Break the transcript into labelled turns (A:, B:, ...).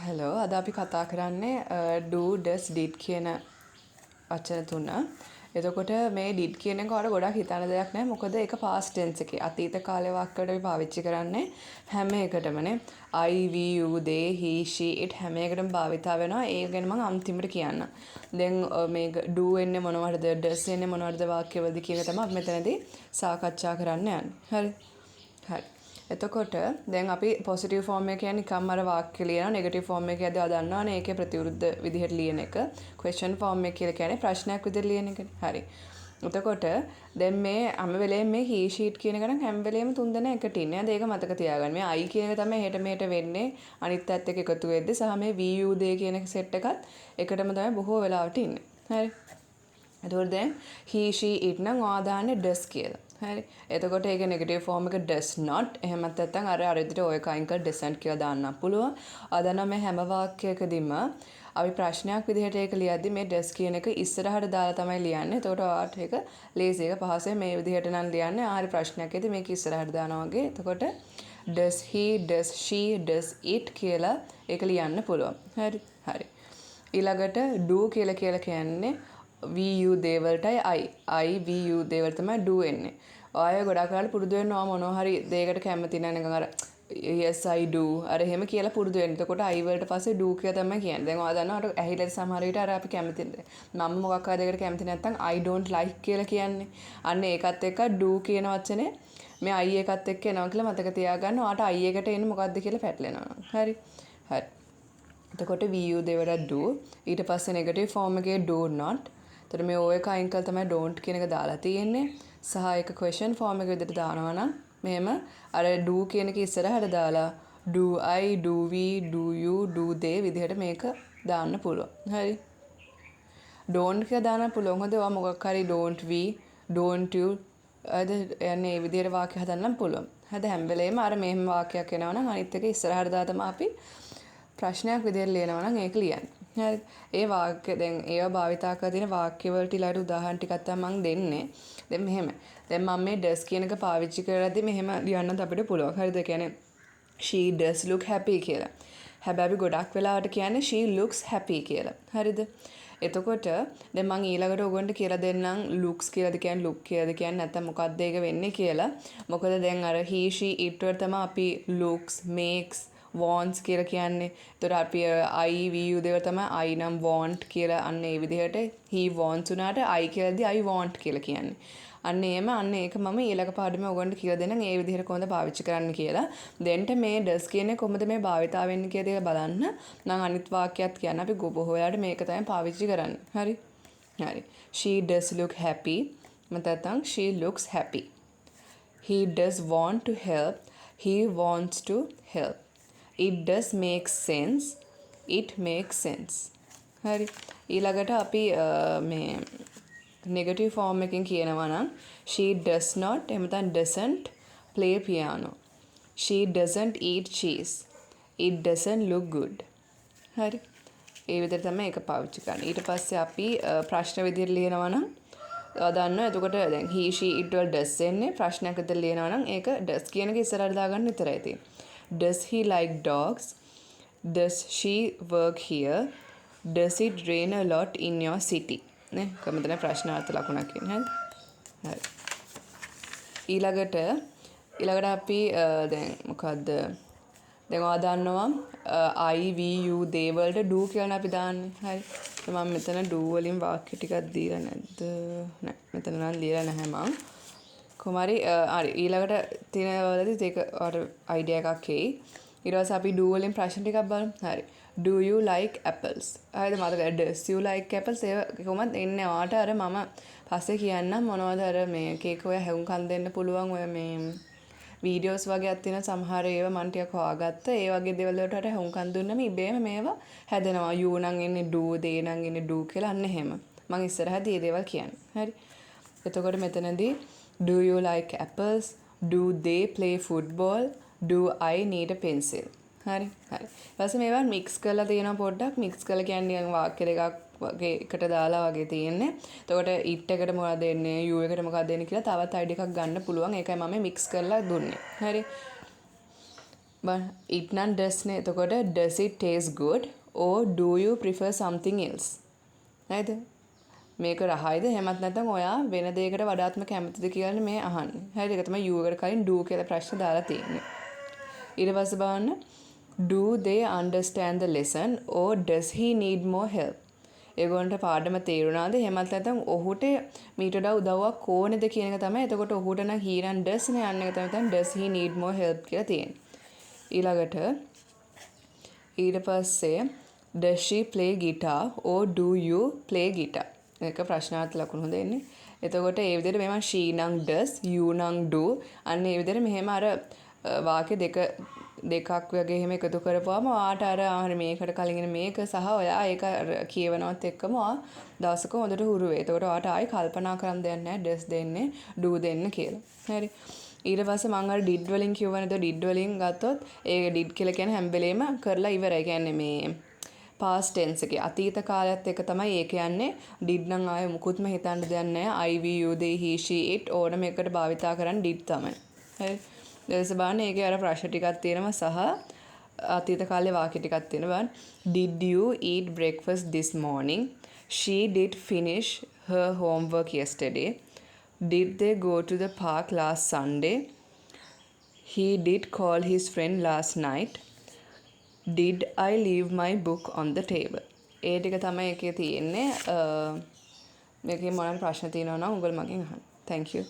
A: Hello අද අපි කතා කරන්නේ do does did කියන වචන තුන. එතකොට මේ did කියන එක වල ගොඩක් හිතන දෙයක් නෑ. මොකද ඒක past tense එකේ. අතීත කාලේ වාක්‍යවලට අපි පාවිච්චි කරන්නේ හැම එකටමනේ. I, we, you, they, he, she, it හැම එකටම භාවිතා වෙනවා. ඒ ගැන මම අන්තිමට කියන්නම්. දැන් මේක do එන්නේ මොනවටද? does එන්නේ මොනවටද වාක්‍යවලදී කියන එක තමයි අපි මෙතනදී සාකච්ඡා කරන්න යන්නේ. හරි. හරි. එතකොට දැන් අපි පොසිටිව් ෆෝම් එක කියන්නේ නිකම්ම අර වාක්‍ය ලියනවා. නෙගටිව් ෆෝම් එක කියද්දී ආ දන්නවනේ ඒකේ ප්‍රතිවිරුද්ධ විදිහට ලියන එක. ක්වෙස්චන් ෆෝම් එක කියලා කියන්නේ ප්‍රශ්නයක් විදිහට ලියන එකනේ. හරි. එතකොට දැන් මේ හැම වෙලේම මේ he sheet කියන එක නම් හැම වෙලේම තුන් දෙනා එකට ඉන්නේ. ඒක මතක තියාගන්න. මේ I කියන එක තමයි හෙට මෙහෙට වෙන්නේ. අනිත් පැත්ත එක්ක එකතු වෙද්දී සහ මේ we you they කියන සෙට් එකත් එකටම තමයි බොහෝ වෙලාවට ඉන්නේ. හරි. එතකොට දැන් he she it නම් ඔයා දාන්නේ does කියලා. හරි. එතකොට ඒක නෙගටිව් ෆෝම් එක does not. එහෙමත් නැත්නම් අර විදිහට ඔය කයින් කර doesn't කියලා දාන්න පුළුවන්. අදනම් මේ හැම වාක්‍යයකදීම අපි ප්‍රශ්නයක් විදිහට ඒක ලියද්දි මේ does කියන එක ඉස්සරහට දාලා තමයි ලියන්නේ. එතකොට ඔයාට ඒක ලේසි එක පහසුවෙන් මේ විදිහට නම් ලියන්නේ. ආරි ප්‍රශ්නයක් ඇති මේක ඉස්සරහට දානවා වගේ. එතකොට does he, does she, does it කියලා ඒක ලියන්න පුළුවන්. හරි. හරි. ඊළඟට do කියලා කියන්නේ we you they වලටයි I we you they වලට තමයි do එන්නේ. ඔය ගොඩක් වෙලාවට පුරුදු වෙනවා මොනවා හරි දෙයකට කැමති නැහැ නිකන් අර yes I do අර එහෙම කියලා පුරුදු වෙන්න. එතකොට I වලට පස්සේ do කියලා තමයි කියන්නේ. දැන් ඔයා දන්නවා අර ඇහිලා සමහර විට අර අපි කැමති මම මොකක් හරි දෙයකට කැමති නැත්නම් I don't like කියලා කියන්නේ. අන්න ඒකත් එක්ක do කියන වචනේ මේ I එකත් එක්ක එනවා කියලා මතක තියාගන්න. ඔයාට I එකට එන්නේ මොකද්ද කියලා පැටලෙනවා. හරි. හරි. එතකොට we you they වලට do ඊට පස්සේ නෙගටිව් ෆෝම් එකේ do not. එතකොට මේ ඔය එක අයින් කරලා තමයි don't කියන එක දාලා තියෙන්නේ. සහ ඒක question form එක විදිහට දානවා නම් මෙහෙම අර do කියන එක ඉස්සරහට දාලා do I, do we, do you, do they විදිහට මේක දාන්න පුළුවන්. හරි. don't කියලා දාන්න පුළුවන්. හොඳ ඔයා මොකක් හරි don't we, don't you අද යන්නේ මේ විදිහට වාක්‍ය හදන්න පුළුවන්. හද හැම වෙලේම අර මෙහෙම වාක්‍යයක් එනවා නම් අනිත් එක ඉස්සරහට දාලා තමයි අපි ප්‍රශ්නයක් විදිහට ලියනවා නම් ඒක ලියන්නේ. හරි. ඒ වාක්‍ය දැන් ඒවා භාවිතා කරලා තියෙන වාක්‍ය වලට ඊළඟට උදාහරණ ටිකක් තමයි මම දෙන්නේ. දැන් මෙහෙම. දැන් මම මේ does කියන එක පාවිච්චි කරද්දී මෙහෙම ලියන්නත් අපිට පුළුවන්. හරිද? ඒ කියන්නේ she does look happy කියලා. හැබැයි අපි ගොඩක් වෙලාවට කියන්නේ she looks happy කියලා. හරිද? එතකොට දැන් මම ඊළඟට ඔයගොල්ලන්ට කියලා දෙන්නම් looks කියලාද කියන්නේ look කියලාද කියන්නේ නැත්නම් මොකක්ද ඒක වෙන්නේ කියලා. මොකද දැන් අර he she it වල තමයි අපි looks makes wants කියලා කියන්නේ. ඒතර අපි I we you දේවල් තමයි I නම් want කියලා අන්න ඒ විදිහට he wants උනාට I කියලාදී I want කියලා කියන්නේ. අන්න ඒක මම ඊළඟ පාඩමේ ඔයගොල්ලන්ට කියලා දෙන්නම් ඒ විදිහට කොහොමද පාවිච්චි කරන්න කියලා. දෙන්න මේ does කියන්නේ කොහොමද මේ භාවිතා වෙන්නේ කියලා දෙක බලන්න. නම් අනිත් වාක්‍යයක් කියන්න අපි බොහෝ වෙලාවට මේක තමයි පාවිච්චි කරන්නේ. හරි. හරි. She does look happy. මතතන් she looks happy. He does want to help. He wants to help. It does make sense. It makes sense. හරි. ඊළඟට අපි මේ නෙගටිව් ෆෝම් එකකින් කියනවා නම් she does not එහෙම නැත්නම් doesn't play piano. She doesn't eat cheese. It doesn't look good. හරි. ඒ විදිහට තමයි ඒක පාවිච්චි කරන්නේ. ඊට පස්සේ අපි ප්‍රශ්න විදිහට ලියනවා නම් දන්නවා. එතකොට දැන් he she it වල does එන්නේ ප්‍රශ්නයක් විදිහට ලියනවා නම් ඒක does කියන එක ඉස්සරහට දාගන්න විතරයි තියෙන්නේ. Does he like dogs? Does she work here? Does it rain a lot in your city? නේ කොහොමද ප්‍රශ්නාර්ථ ලකුණක් කියන්නේ. හරි. ඊළඟට අපි දැන් මොකද්ද? දැන් ඔයා දන්නවා I we you they වලට do කියලා අපි දාන්නේ. හරි. මම මෙතන do වලින් වාක්‍ය ටිකක් දීලා නැද්ද? නෑ. මෙතන නම් දීලා නැහැ මම. කොහමරි හරි ඊළඟට තියෙන වලදී ඒක අර අයිඩියා එකක් එයි. ඊට පස්සේ අපි do වලින් ප්‍රශ්න ටිකක් බලමු. හරි. Do you like apples? හරිද මතකයි does you like apples? ඒක කොහොමද එන්නේ ඔයාට අර මම පස්සේ කියන්නම් මොනවද අර මේ කේක් ඔය හැවුම්කන් දෙන්න පුළුවන් ඔය මේ වීඩියෝස් වගේක් තියෙන සමහර ඒවා මම ටිකක් හොයාගත්තා. ඒ වගේ දේවල් වලට අර හැවුම්කන් දුන්නම ඉබේම මේවා හැදෙනවා. you නම් එන්නේ do they නම් එන්නේ do කියලා අන්න එහෙම. මම ඉස්සරහදී මේ දේවල් කියන්නේ. හරි. එතකොට මෙතනදී do you like apples? Do they play football? Do I need a pencil? හරි. හරි. ඊපස්සේ මේවා මික්ස් කරලා තියෙනවා පොඩ්ඩක්. මික්ස් කරලා කියන්නේ වාක්‍ය දෙකක් වගේ එකට දාලා වගේ තියෙන්නේ. එතකොට it එකට මොකක්ද දෙන්නේ? you එකට මොකක්ද දෙන්නේ කියලා තවත් අයිඩියා එකක් ගන්න පුළුවන්. ඒකයි මම මික්ස් කරලා දුන්නේ. හරි. බන් it නම් does නේ. එතකොට does it taste good or do you prefer something else? නේද? මේක රහයිද එහෙමත් නැත්නම් ඔයා වෙන දෙයකට වඩාත්ම කැමතිද කියලානේ මේ අහන්නේ. හරිද? ඒක තමයි you එකට කලින් do කියලා ප්‍රශ්න දාලා තියෙන්නේ. ඊට පස්සේ බලන්න do they understand the lesson or does he need more help? ඒගොල්ලන්ට පාඩම තේරුණාද? එහෙමත් නැත්නම් ඔහුට මීට වඩා උදව්වක් ඕනේද කියන එක තමයි. එතකොට ඔහුට නම් he නම් does නේ යන්නේ. ඒක තමයි does he need more help කියලා තියෙන්නේ. ඊළඟට ඊට පස්සේ does she play guitar or do you play guitar? ඒක ප්‍රශ්නාර්ථ ලකුණු දෙන්නේ. එතකොට ඒ විදිහට මේවා she නම් does, you නම් do. අන්න ඒ විදිහට මෙහෙම අර වාක්‍ය දෙකක් වගේ එහෙම එකතු කරපුවාම ඔයාට අර හරි මේකට කලින් මේක සහ ඔයා ඒක කියවනවත් එක්කම ඔයා දවසක හොඳට හුරු වෙයි. එතකොට ඔයාට ආයි කල්පනා කරන්න දෙයක් නැහැ does දෙන්නේ do දෙන්න කියලා. හරි. ඊට පස්සේ මම අර did වලින් කියවනද did වලින් ගත්තොත් ඒ did කියලා කියන්නේ හැම වෙලේම කරලා ඉවරයි. කියන්නේ මේ past tense එකේ අතීත කාලයත් එක තමයි ඒ කියන්නේ. did නම් ආයේ මුකුත්ම හිතන්න දෙයක් නැහැ. I we you they he she it ඕනම එකකට භාවිතා කරන්නේ did තමයි. හරි. ඊට බලන්න ඒකේ අර ප්‍රශ්න ටිකක් තියෙනවා සහ අතීත කාලේ වාක්‍ය ටිකක් තියෙනවා. Did you eat breakfast this morning? She did finish her homework yesterday. Did they go to the park last Sunday? He did call his friend last night. Did I leave my book on the table? ඒ ටික තමයි එකේ තියෙන්නේ. මේකේ මොනවාරි ප්‍රශ්න තියෙනවා නම් උගල මගෙන් අහන්න. Thank you.